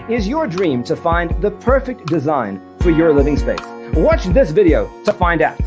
Is your dream to find the perfect design for your living space? Watch this video to find out.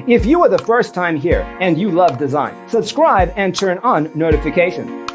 If you are the first time here and you love design, subscribe and turn on notifications.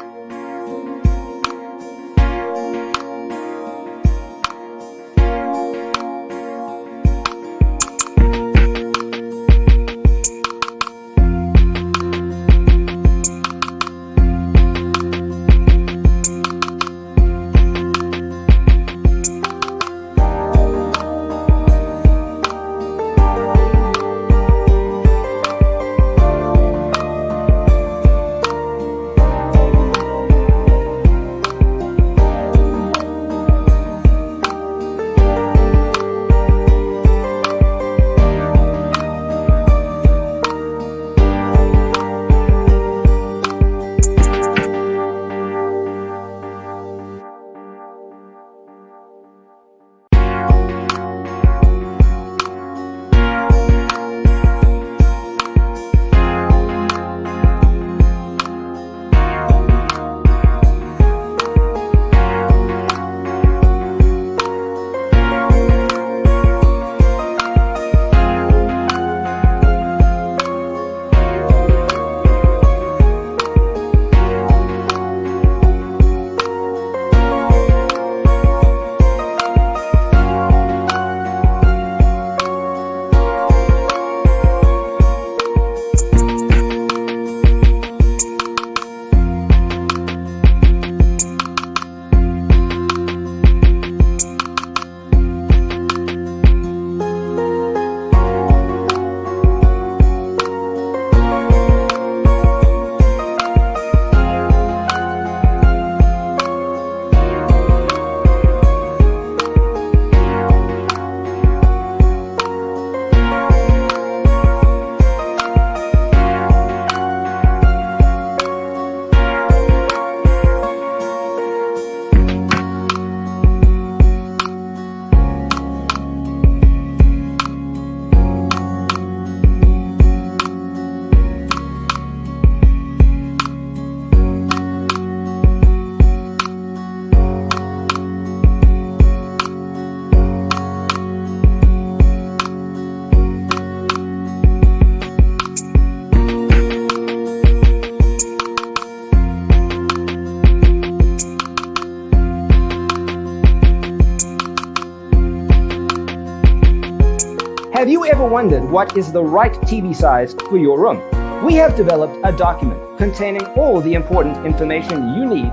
Have you ever wondered what is the right TV size for your room? We have developed a document containing all the important information you need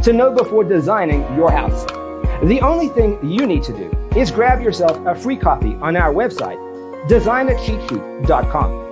to know before designing your house. The only thing you need to do is grab yourself a free copy on our website, designercheatsheet.com.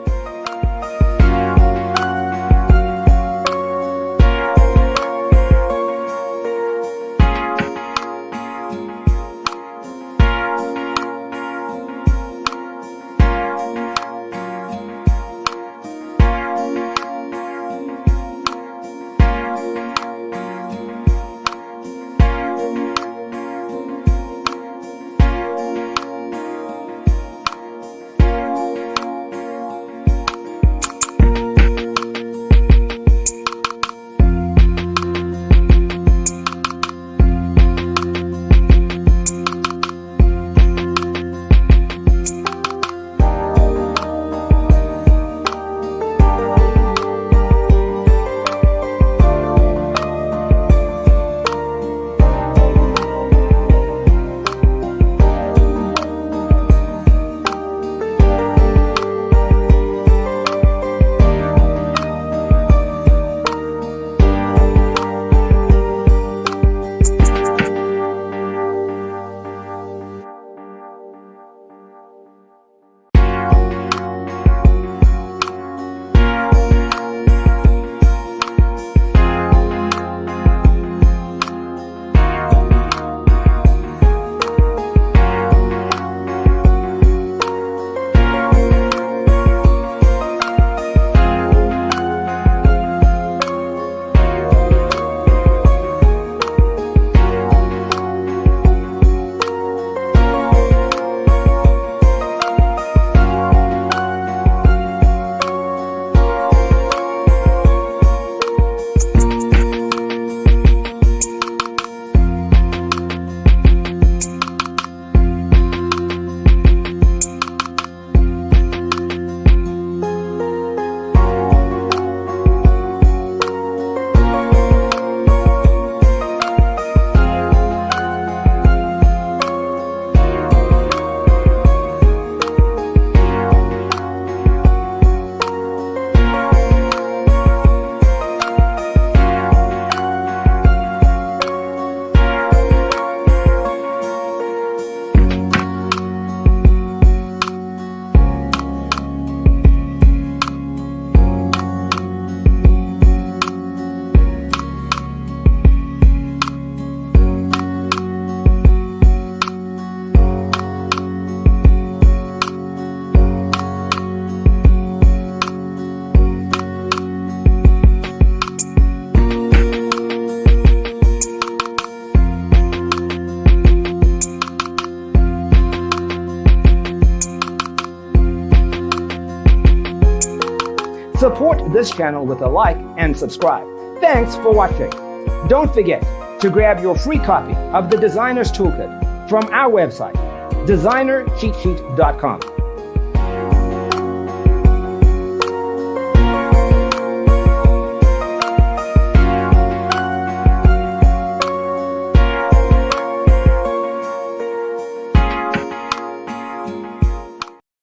Support this channel with a like and subscribe. Thanks for watching. Don't forget to grab your free copy of the Designer's Toolkit from our website, designercheatsheet.com.